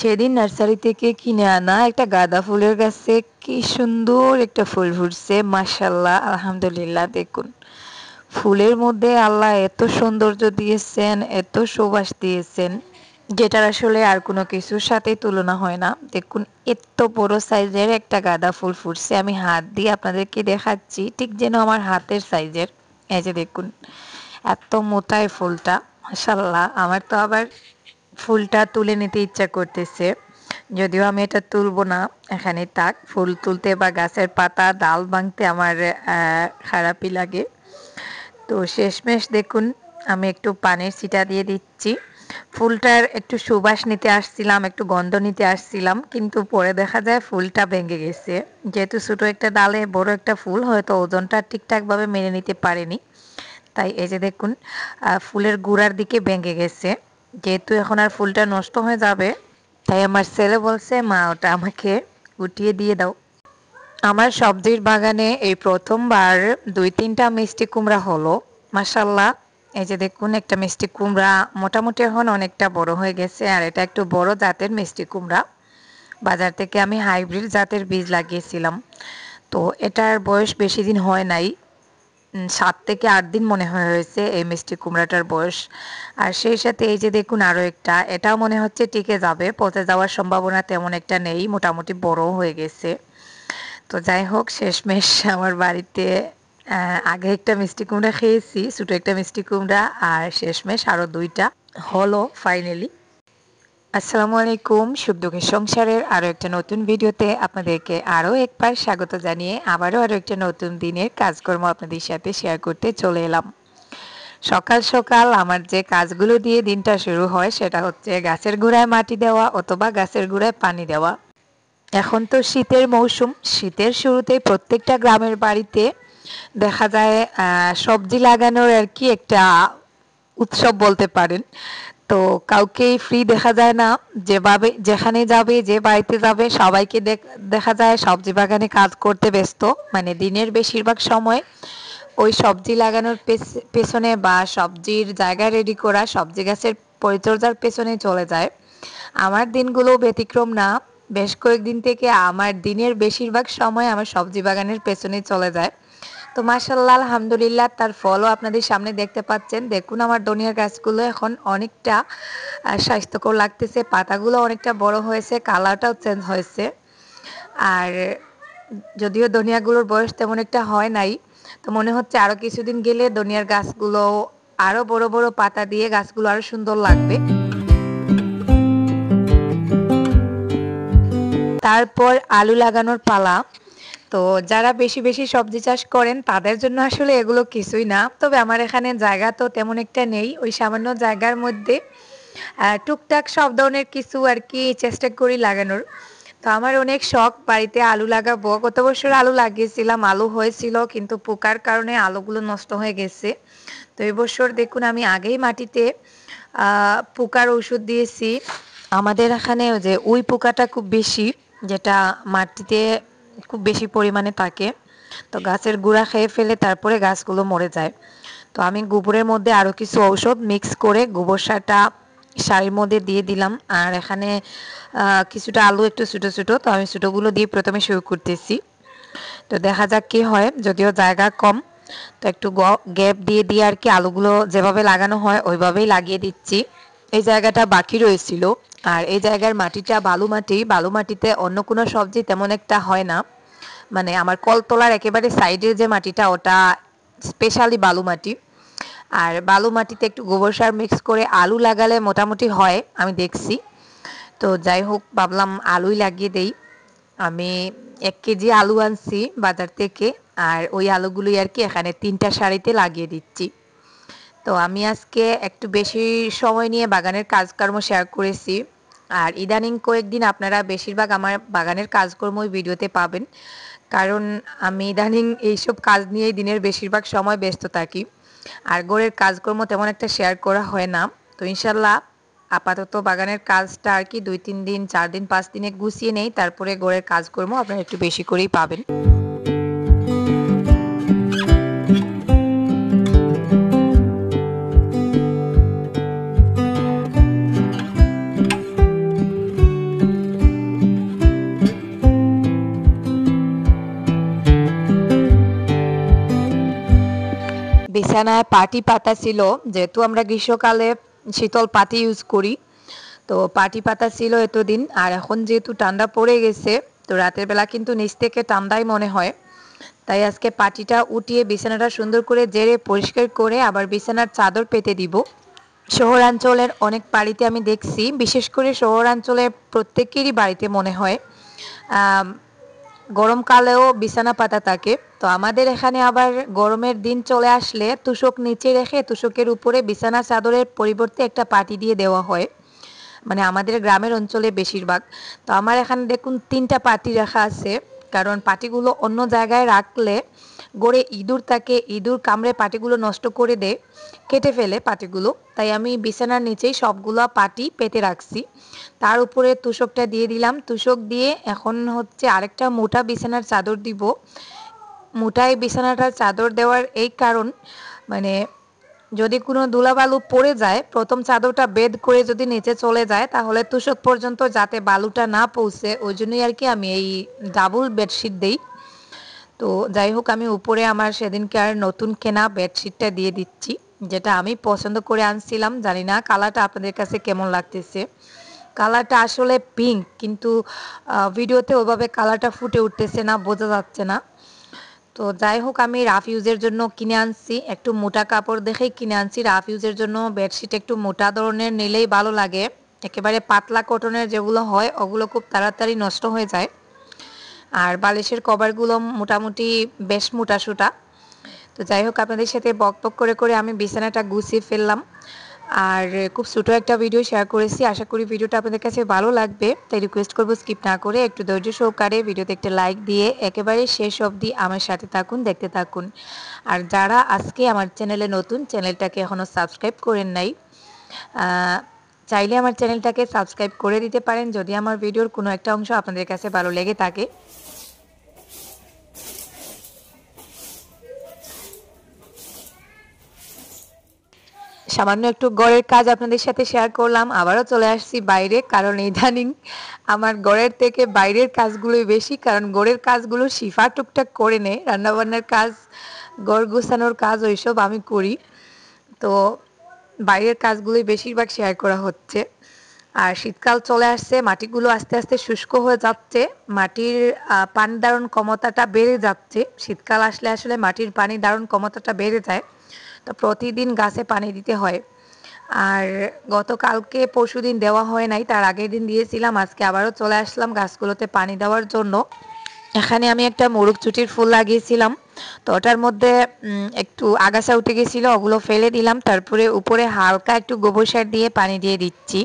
সেদিন নার্সারি থেকে কিনে আনা একটা গাঁদা ফুলের গাছে কি সুন্দর একটা ফুল ফুটছে, মাশাআল্লাহ, আলহামদুলিল্লাহ। দেখুন, ফুলের মধ্যে আল্লাহ এত সৌন্দর্য দিয়েছেন, এত সুবাস দিয়েছেন, যেটার আসলে আর কোনো কিছুর সাথেই তুলনা হয় না। দেখুন, এত বড় সাইজের একটা গাঁদা ফুল ফুটছে, আমি হাত দিয়ে আপনাদেরকে দেখাচ্ছি, ঠিক যেন আমার হাতের সাইজের। এই যে দেখুন, এত মোটাই ফুলটা, মাশাআল্লাহ। আমার তো আবার ফুলটা তুলে নিতে ইচ্ছা করতেছে, যদিও আমি এটা তুলবো না, এখানে থাক। ফুল তুলতে বা গাছের পাতা ডাল ভাঙতে আমার খারাপই লাগে। তো শেষমেশ দেখুন, আমি একটু পানির ছিটা দিয়ে দিচ্ছি। ফুলটার একটু সুবাস নিতে আসছিলাম, একটু গন্ধ নিতে আসছিলাম, কিন্তু পরে দেখা যায় ফুলটা ভেঙে গেছে। যেহেতু ছোটো একটা ডালে বড় একটা ফুল, হয়তো ওজনটা ঠিকঠাকভাবে মেনে নিতে পারেনি, তাই এই যে দেখুন, ফুলের গোড়ার দিকে ভেঙে গেছে। যেহেতু এখন আর ফুলটা নষ্ট হয়ে যাবে, তাই আমার ছেলে বলছে, মা ওটা আমাকে উঠিয়ে দিয়ে দাও। আমার সবজির বাগানে এই প্রথমবার ২-৩টা মিষ্টি কুমড়া হলো, মাশাআল্লাহ। এই যে দেখুন, একটা মিষ্টি কুমড়া মোটামুটি এখন অনেকটা বড় হয়ে গেছে, আর এটা একটু বড় জাতের মিষ্টি কুমড়া। বাজার থেকে আমি হাইব্রিড জাতের বীজ লাগিয়েছিলাম। তো এটার বয়স বেশি দিন হয় নাই, ৭ থেকে ৮ দিন মনে হয়েছে এই মিষ্টি কুমড়াটার বয়স। আর সেই সাথে এই যে দেখুন আরও একটা, এটাও মনে হচ্ছে টিকে যাবে, পচে যাওয়ার সম্ভাবনা তেমন একটা নেই, মোটামুটি বড় হয়ে গেছে। তো যাই হোক, শেষমেশ আমার বাড়িতে আগে একটা মিষ্টি কুমড়া খেয়েছি, ছোটো একটা মিষ্টি কুমড়া, আর শেষমেশ আরও ২টা হলো ফাইনালি। আসসালামু আলাইকুম, সুখ দুঃখের সংসারের আরও একটা নতুন ভিডিওতে আপনাদেরকে আরও একবার স্বাগত জানিয়ে আবারও আরও একটা নতুন দিনের কাজকর্ম আপনাদের সাথে শেয়ার করতে চলে এলাম। সকাল সকাল আমার যে কাজগুলো দিয়ে দিনটা শুরু হয় সেটা হচ্ছে গাছের গোড়ায় মাটি দেওয়া অথবা গাছের গোড়ায় পানি দেওয়া। এখন তো শীতের মৌসুম, শীতের শুরুতেই প্রত্যেকটা গ্রামের বাড়িতে দেখা যায় সবজি লাগানোর আর কি একটা উৎসব বলতে পারেন। তো কাউকেই ফ্রি দেখা যায় না, যেভাবে যেখানে যাবে, যে বাড়িতে যাবে, সবাইকে দেখা যায় সবজি বাগানে কাজ করতে ব্যস্ত। মানে দিনের বেশিরভাগ সময় ওই সবজি লাগানোর পেছনে বা সবজির জায়গা রেডি করা, সবজি গাছের পরিচর্যার পেছনে চলে যায়। আমার দিনগুলো ব্যতিক্রম না, বেশ কয়েকদিন থেকে আমার দিনের বেশিরভাগ সময় আমার সবজি বাগানের পেছনে চলে যায়। তো মাশাআল্লাহ, আলহামদুলিল্লাহ, তার ফলও আপনাদের সামনে দেখতে পাচ্ছেন। দেখুন, আমার ধনিয়ার গাছগুলো এখন অনেকটা স্বাস্থ্যকর লাগতেছে, পাতাগুলো অনেকটা বড় হয়েছে, কালারটাও চেঞ্জ হয়েছে। আর যদিও ধনিয়াগুলোর বয়স তেমন একটা হয় নাই, তো মনে হচ্ছে আরও কিছুদিন গেলে ধনিয়ার গাছগুলো আরও বড় বড় পাতা দিয়ে গাছগুলো আরও সুন্দর লাগবে। তারপর আলু লাগানোর পালা। তো যারা বেশি বেশি সবজি চাষ করেন তাদের জন্য আসলে এগুলো কিছুই না, তবে আমার এখানে জায়গা তো তেমন একটা নেই, ওই সামান্য জায়গার মধ্যে টুকটাক সব ধরনের কিছু আর কি চেষ্টা করি লাগানোর। তো আমার অনেক শখ বাড়িতে আলু লাগাবো, গত বছর আলু লাগিয়েছিলাম, আলু হয়েছিল, কিন্তু পোকার কারণে আলুগুলো নষ্ট হয়ে গেছে। তো এই বছর দেখুন, আমি আগেই মাটিতে পোকার ওষুধ দিয়েছি। আমাদের এখানে যে উই পোকাটা খুব বেশি, যেটা মাটিতে খুব বেশি পরিমাণে থাকে, তো গাছের গুঁড়া খেয়ে ফেলে, তারপরে গাছগুলো মরে যায়। তো আমি গোবরের মধ্যে আরও কিছু ঔষধ মিক্স করে গোবর সারটা সারের মধ্যে দিয়ে দিলাম। আর এখানে কিছুটা আলু একটু ছোটো ছোটো, তো আমি ছোটোগুলো দিয়ে প্রথমে শুরু করতেছি। তো দেখা যাক কী হয়, যদিও জায়গা কম, তো একটু গ্যাপ দিয়ে দিয়ে আর কি আলুগুলো যেভাবে লাগানো হয় ওইভাবেই লাগিয়ে দিচ্ছি। এই জায়গাটা বাকি রয়েছিল, আর এই জায়গার মাটিটা বালু মাটি, বালু মাটিতে অন্য কোনো সবজি তেমন একটা হয় না। মানে আমার কলতলার একেবারে সাইডের যে মাটিটা, ওটা স্পেশালি বালু মাটি। আর বালু মাটিতে একটু গোবর সার মিক্স করে আলু লাগালে মোটামুটি হয়, আমি দেখছি। তো যাই হোক, ভাবলাম আলুই লাগিয়ে দেই। আমি ১ কেজি আলু আনছি বাজার থেকে, আর ওই আলুগুলোই আর কি এখানে ৩টা সারিতে লাগিয়ে দিচ্ছি। তো আমি আজকে একটু বেশি সময় নিয়ে বাগানের কাজকর্ম শেয়ার করেছি। আর ইদানিং কয়েকদিন আপনারা বেশিরভাগ আমার বাগানের কাজকর্মই ভিডিওতে পাবেন, কারণ আমি ইদানিং এইসব কাজ নিয়েই দিনের বেশিরভাগ সময় ব্যস্ত থাকি। আর ঘরের কাজকর্ম তেমন একটা শেয়ার করা হয় না। তো ইনশাল্লাহ আপাতত বাগানের কাজটা আর কি ২-৩ দিন, ৪ দিন, ৫ দিনে গুছিয়ে নেই, তারপরে ঘরের কাজকর্ম আপনারা একটু বেশি করেই পাবেন। বিছানায় পাটি পাতা ছিল, যেহেতু আমরা গ্রীষ্মকালে শীতল পাটি ইউজ করি, তো পাটি পাতা ছিল এতদিন। আর এখন যেহেতু ঠান্ডা পড়ে গেছে, তো রাতের বেলা কিন্তু নিচ থেকে ঠান্ডাই মনে হয়। তাই আজকে পাটিটা উঠিয়ে বিছানাটা সুন্দর করে ঝেড়ে পরিষ্কার করে আবার বিছানার চাদর পেতে দিব। শহরাঞ্চলের অনেক বাড়িতে আমি দেখছি, বিশেষ করে শহরাঞ্চলে প্রত্যেকেরই বাড়িতে মনে হয় গরমকালেও বিছানা পাতা থাকে। তো আমাদের এখানে আবার গরমের দিন চলে আসলে তুষক নিচে রেখে তুষকের উপরে বিছানা চাদরের পরিবর্তে একটা পাটি দিয়ে দেওয়া হয়, মানে আমাদের গ্রামের অঞ্চলে বেশিরভাগ। তো আমার এখানে দেখুন 3টা পাটি রাখা আছে, কারণ পাটিগুলো অন্য জায়গায় রাখলে গড়ে ইঁদুর থাকে, ইঁদুর কামড়ে পাটিগুলো নষ্ট করে দেয়, কেটে ফেলে পাটিগুলো। তাই আমি বিছানার নিচেই সবগুলো পাটি পেতে রাখছি, তার উপরে তুষকটা দিয়ে দিলাম। তুষক দিয়ে এখন হচ্ছে আরেকটা মোটা বিছানার চাদর দিব। মোটাই বিছানাটার চাদর দেওয়ার এই কারণ, মানে যদি কোনো ধুলাবালু পড়ে যায়, প্রথম চাদরটা বেদ করে যদি নিচে চলে যায়, তাহলে তুষক পর্যন্ত যাতে বালুটা না পৌঁছে, ওই জন্যই আর কি আমি এই ডাবল বেডশিট দেই। তো যাই হোক, আমি উপরে আমার সেদিনকে আর নতুন কেনা বেডশিটটা দিয়ে দিচ্ছি, যেটা আমি পছন্দ করে আনছিলাম। জানি না কালারটা আপনাদের কাছে কেমন লাগতেছে। কালারটা আসলে পিঙ্ক, কিন্তু ভিডিওতে ওইভাবে কালারটা ফুটে উঠতেছে না, বোঝা যাচ্ছে না। তো যাই হোক, আমি রাফ ইউজের জন্য কিনে আনছি, একটু মোটা কাপড় দেখেই কিনে আনছি। রাফ ইউজের জন্য বেডশিট একটু মোটা ধরনের নিলেই ভালো লাগে। একেবারে পাতলা কটনের যেগুলো হয় ওগুলো খুব তাড়াতাড়ি নষ্ট হয়ে যায়। আর বালিশের কভারগুলো মোটামুটি বেশ মোটাসোটা। তো যাই হোক, আপনাদের সাথে বক বক করে করে আমি বিছানাটা গুছিয়ে ফেললাম, আর খুব ছোটো একটা ভিডিও শেয়ার করেছি। আশা করি ভিডিওটা আপনাদের কাছে ভালো লাগবে। তাই রিকোয়েস্ট করবো স্কিপ না করে একটু ধৈর্য সহকারে ভিডিওতে একটা লাইক দিয়ে একেবারে শেষ অবধি আমার সাথে থাকুন, দেখতে থাকুন। আর যারা আজকে আমার চ্যানেলে নতুন, চ্যানেলটাকে এখনও সাবস্ক্রাইব করেন নাই, চাইলে আমার চ্যানেলটাকে সাবস্ক্রাইব করে দিতে পারেন যদি আমার ভিডিওর কোনো একটা অংশ আপনাদের কাছে ভালো লেগে থাকে। সামান্য একটু ঘরের কাজ আপনাদের সাথে শেয়ার করলাম, আবারও চলে আসছি বাইরে, কারণ ইদানিং আমার ঘরের থেকে বাইরের কাজগুলোই বেশি। কারণ ঘরের কাজগুলো শিফা টুকটাক করে নেয়, রান্নাবান্নার কাজ, ঘর গুছানোর কাজ ওইসব আমি করি। তো বাইরের কাজগুলোই বেশিরভাগ শেয়ার করা হচ্ছে। আর শীতকাল চলে আসছে, মাটিগুলো আস্তে আস্তে শুষ্ক হয়ে যাচ্ছে, মাটির পানি ধারণ ক্ষমতাটা বেড়ে যাচ্ছে। শীতকাল আসলে আসলে মাটির পানি ধারণ ক্ষমতাটা বেড়ে যায়, তো প্রতিদিন গাছে পানি দিতে হয়। আর গতকালকে পরশুদিন দেওয়া হয় নাই, তার আগের দিন দিয়েছিলাম। আজকে আবারও চলে আসলাম গাছগুলোতে পানি দেওয়ার জন্য। এখানে আমি একটা মোরগচুটির ফুল লাগিয়েছিলাম, তো ওটার মধ্যে একটু আগাছা উঠে গেছিলো, ওগুলো ফেলে দিলাম। তারপরে উপরে হালকা একটু গোবর সার দিয়ে পানি দিয়ে দিচ্ছি।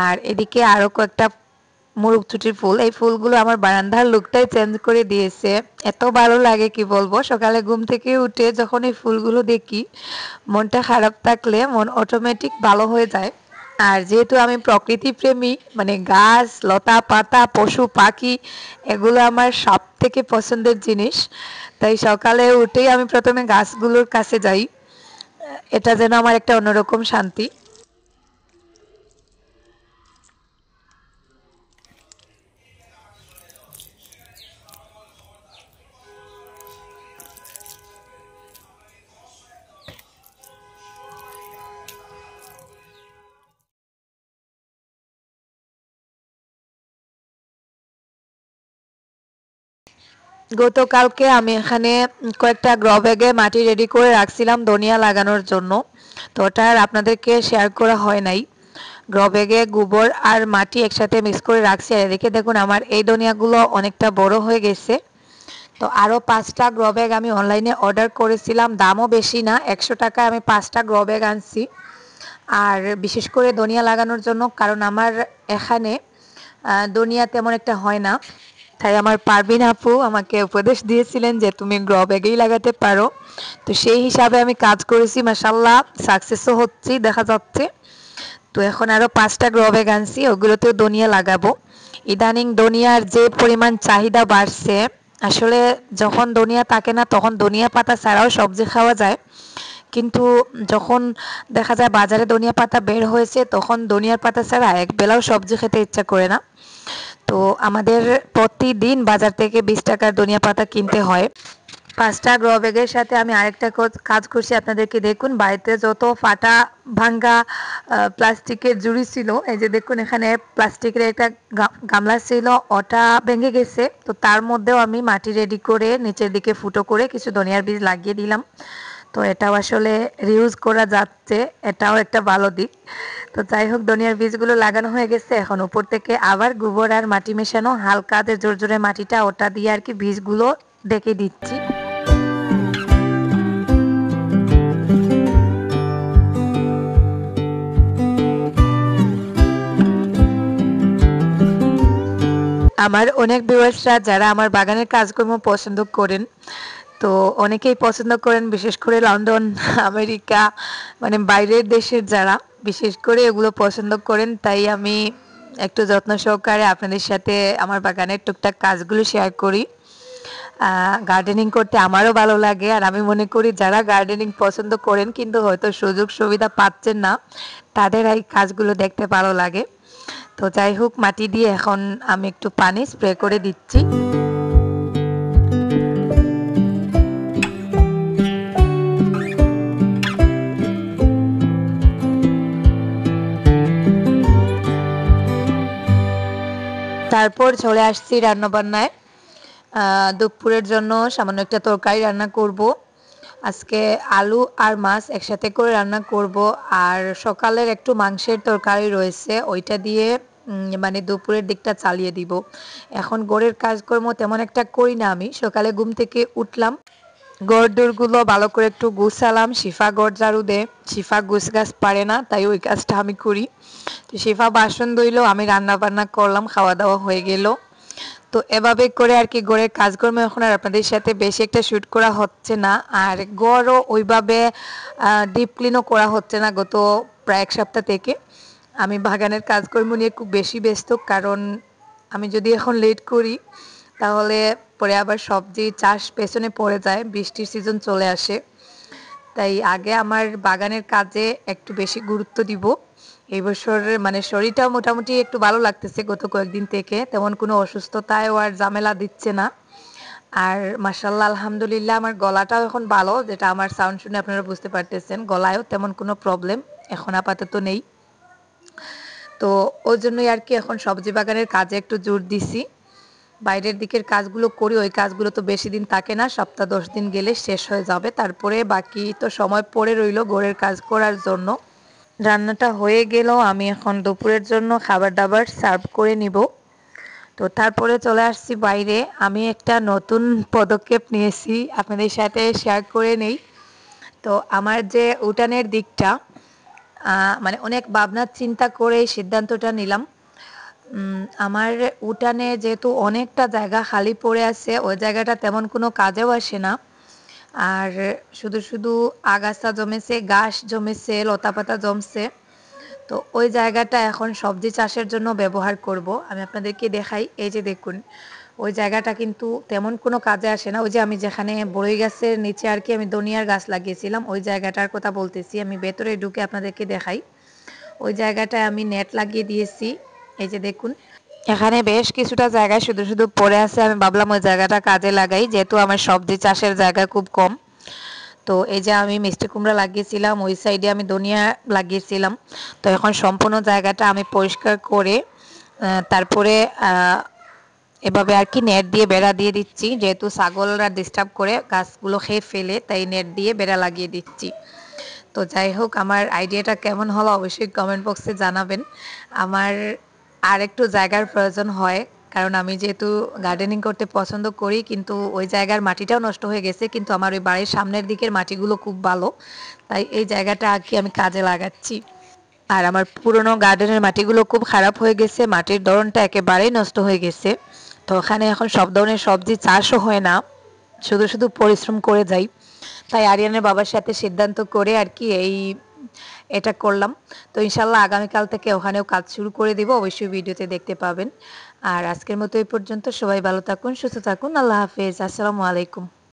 আর এদিকে আরও কয়েকটা মোরগচুটির ফুল, এই ফুলগুলো আমার বারান্দার লুকটাই চেঞ্জ করে দিয়েছে। এত ভালো লাগে কি বলবো। সকালে ঘুম থেকে উঠে যখন এই ফুলগুলো দেখি, মনটা খারাপ থাকলে মন অটোমেটিক ভালো হয়ে যায়। আর যেহেতু আমি প্রকৃতি প্রেমী, মানে গাছ লতা পাতা পশু পাখি এগুলো আমার সব থেকে পছন্দের জিনিস, তাই সকালে উঠেই আমি প্রথমে গাছগুলোর কাছে যাই। এটা যেন আমার একটা অন্যরকম শান্তি। গতকালকে আমি এখানে কয়েকটা গ্রো ব্যাগে মাটি রেডি করে রাখছিলাম ধনিয়া লাগানোর জন্য, তো ওটা আর আপনাদেরকে শেয়ার করা হয় নাই। গ্রো ব্যাগে গোবর আর মাটি একসাথে মিক্স করে রাখছি, আর এদিকে দেখুন আমার এই ধনিয়াগুলো অনেকটা বড় হয়ে গেছে। তো আরও 5টা গ্রো ব্যাগ আমি অনলাইনে অর্ডার করেছিলাম, দামও বেশি না, 100 টাকায় আমি 5টা গ্রো ব্যাগ আনছি। আর বিশেষ করে ধনিয়া লাগানোর জন্য, কারণ আমার এখানে ধনিয়া তেমন একটা হয় না। তাই আমার পারভিন আপু আমাকে উপদেশ দিয়েছিলেন যে তুমি গ্রো ব্যাগেই লাগাতে পারো। তো সেই হিসাবে আমি কাজ করেছি, মাশাআল্লাহ সাকসেসও হচ্ছি দেখা যাচ্ছে। তো এখন আরও 5টা গ্রো ব্যাগ আনছি, ওগুলোতেও ধনিয়া লাগাবো। ইদানিং ধনিয়ার যে পরিমাণ চাহিদা বাড়ছে, আসলে যখন ধনিয়া থাকে না তখন ধনিয়া পাতা ছাড়াও সবজি খাওয়া যায়, কিন্তু যখন দেখা যায় বাজারে ধনিয়া পাতা বের হয়েছে তখন ধনিয়ার পাতা ছাড়া এক বেলাও সবজি খেতে ইচ্ছা করে না। তো আমাদের প্রতিদিন বাজার থেকে 20 টাকার ধনিয়া পাতা কিনতে হয়। 5টা গ্রো ব্যাগের সাথে আমি আরেকটা কাজ করছি আপনাদেরকে দেখুন। বাড়িতে যত ফাটা ভাঙ্গা প্লাস্টিকের জুড়ি ছিল, এই যে দেখুন এখানে প্লাস্টিকের একটা গামলা ছিল, ওটা ভেঙে গেছে। তো তার মধ্যেও আমি মাটি রেডি করে নিচের দিকে ফুটো করে কিছু ধনিয়ার বীজ লাগিয়ে দিলাম। তো এটাও আসলে রিউজ করা যাচ্ছে, এটাও একটা ভালো দিক। তো যাই হোক, ধনিয়ার বীজগুলো লাগানো হয়ে গেছে। এখন উপর থেকে আবার গোবর আর মাটি মেশানো হালকা যে জোরে মাটিটা, ওটা দিয়ে আর কি বীজগুলো ঢেকে দিচ্ছি। আমার অনেক ভিউয়ার্সরা যারা আমার বাগানের কাজকর্ম পছন্দ করেন, তো অনেকেই পছন্দ করেন, বিশেষ করে লন্ডন, আমেরিকা, মানে বাইরের দেশের যারা বিশেষ করে এগুলো পছন্দ করেন। তাই আমি একটু যত্ন সহকারে আপনাদের সাথে আমার বাগানের টুকটাক কাজগুলো শেয়ার করি। গার্ডেনিং করতে আমারও ভালো লাগে, আর আমি মনে করি যারা গার্ডেনিং পছন্দ করেন কিন্তু হয়তো সুযোগ সুবিধা পাচ্ছেন না, তাদের এই কাজগুলো দেখতে ভালো লাগে। তো যাই হোক, মাটি দিয়ে এখন আমি একটু পানি স্প্রে করে দিচ্ছি। তারপর চলে আসছি রান্নাবান্নায়। দুপুরের জন্য সামান্য একটা তরকারি রান্না করব। আজকে আলু আর মাছ একসাথে করে রান্না করব। আর সকালের একটু মাংসের তরকারি রয়েছে, ওইটা দিয়ে মানে দুপুরের দিকটা চালিয়ে দিব। এখন ঘরের কাজকর্ম তেমন একটা করি না, আমি সকালে ঘুম থেকে উঠলাম, ঘরদোরগুলো ভালো করে একটু গুছালাম। শিফা ঘর ঝাড়ু দে, শিফা গুছ গাছ পারে না, তাই ওই কাজটা আমি করি। তো শিফা বাসন ধুইলো, আমি রান্না বান্না করলাম, খাওয়া দাওয়া হয়ে গেল। তো এভাবে করে আর কি ঘরের কাজকর্ম এখন আর আপনাদের সাথে বেশি একটা শ্যুট করা হচ্ছে না। আর ঘরও ওইভাবে ডিপ ক্লিনও করা হচ্ছে না গত প্রায় 1 সপ্তাহ থেকে। আমি বাগানের কাজকর্ম নিয়ে খুব বেশি ব্যস্ত, কারণ আমি যদি এখন লেট করি তাহলে পরে আবার সবজি চাষ পেছনে পড়ে যায়, বৃষ্টির সিজন চলে আসে। তাই আগে আমার বাগানের কাজে একটু বেশি গুরুত্ব দিব। এই বছর মানে শরীরটাও মোটামুটি একটু ভালো লাগতেছে, গত কয়েকদিন থেকে তেমন কোনো অসুস্থতায়ও আর ঝামেলা দিচ্ছে না। আর মাশাআল্লাহ আলহামদুলিল্লাহ আমার গলাটাও এখন ভালো, যেটা আমার সাউন্ড শুনে আপনারা বুঝতে পারতেছেন, গলায়ও তেমন কোনো প্রবলেম এখন আপাতত নেই। তো ওই জন্যই আর কি এখন সবজি বাগানের কাজে একটু জোর দিছি। বাইরের দিকের কাজগুলো করি, ওই কাজগুলো তো বেশি দিন থাকে না, সপ্তাহ 10 দিন গেলে শেষ হয়ে যাবে। তারপরে বাকি তো সময় পড়ে রইল ঘরের কাজ করার জন্য। রান্নাটা হয়ে গেল, আমি এখন দুপুরের জন্য খাবার দাবার সার্ভ করে নিব। তো তারপরে চলে আসছি বাইরে। আমি একটা নতুন পদক্ষেপ নিয়েছি, আপনাদের সাথে শেয়ার করে নেই। তো আমার যে উঠানের দিকটা, মানে অনেক ভাবনা চিন্তা করে এই সিদ্ধান্তটা নিলাম। আমার উঠানে যেহেতু অনেকটা জায়গা খালি পড়ে আছে, ওই জায়গাটা তেমন কোনো কাজেও আসে না। আর শুধু শুধু আগাছা জমেছে, ঘাস জমেছে, লতাপাতা জমছে। তো ওই জায়গাটা এখন সবজি চাষের জন্য ব্যবহার করব। আমি আপনাদেরকে দেখাই, এই যে দেখুন, ওই জায়গাটা কিন্তু তেমন কোনো কাজে আসে না। ওই যে আমি যেখানে বড়ই গাছের নিচে আর কি আমি ধনিয়ার গাছ লাগিয়েছিলাম, ওই জায়গাটার কথা বলতেছি। আমি ভেতরে ঢুকে আপনাদেরকে দেখাই। ওই জায়গাটায় আমি নেট লাগিয়ে দিয়েছি, এই যে দেখুন। এখানে বেশ কিছুটা জায়গায় শুধু শুধু পড়ে আছে, আমি ভাবলাম ওই জায়গাটা কাজে লাগাই, যেহেতু আমার সবজি চাষের জায়গা খুব কম। তো এই যে আমি মিষ্টি কুমড়া লাগিয়েছিলাম, ওই সাইডে আমি ধনিয়া লাগিয়েছিলাম। তো এখন সম্পূর্ণ জায়গাটা আমি পরিষ্কার করে তারপরে এভাবে আর কি নেট দিয়ে বেড়া দিয়ে দিচ্ছি, যেহেতু ছাগলরা ডিস্টার্ব করে গাছগুলো খেয়ে ফেলে, তাই নেট দিয়ে বেড়া লাগিয়ে দিচ্ছি। তো যাই হোক, আমার আইডিয়াটা কেমন হলো অবশ্যই কমেন্ট বক্সে জানাবেন। আমার আর একটু জায়গার প্রয়োজন হয়, কারণ আমি যেহেতু গার্ডেনিং করতে পছন্দ করি, কিন্তু ওই জায়গার মাটিটাও নষ্ট হয়ে গেছে, কিন্তু আমার ওই বাড়ির সামনের দিকের মাটিগুলো খুব ভালো, তাই এই জায়গাটা আর কি আমি কাজে লাগাচ্ছি। আর আমার পুরনো গার্ডেনের মাটিগুলো খুব খারাপ হয়ে গেছে, মাটির ধরনটা একেবারেই নষ্ট হয়ে গেছে। তো ওখানে এখন সব ধরনের সবজি চাষও হয় না, শুধু শুধু পরিশ্রম করে যাই। তাই আরিয়ানের বাবার সাথে সিদ্ধান্ত করে আর কি এটা করলাম। তো ইনশাল্লাহ আগামীকাল থেকে ওখানেও কাজ শুরু করে দিব, অবশ্যই ভিডিওতে দেখতে পাবেন। আর আজকের মতো এই পর্যন্ত, সবাই ভালো থাকুন, সুস্থ থাকুন, আল্লাহ হাফেজ, আসসালামু আলাইকুম।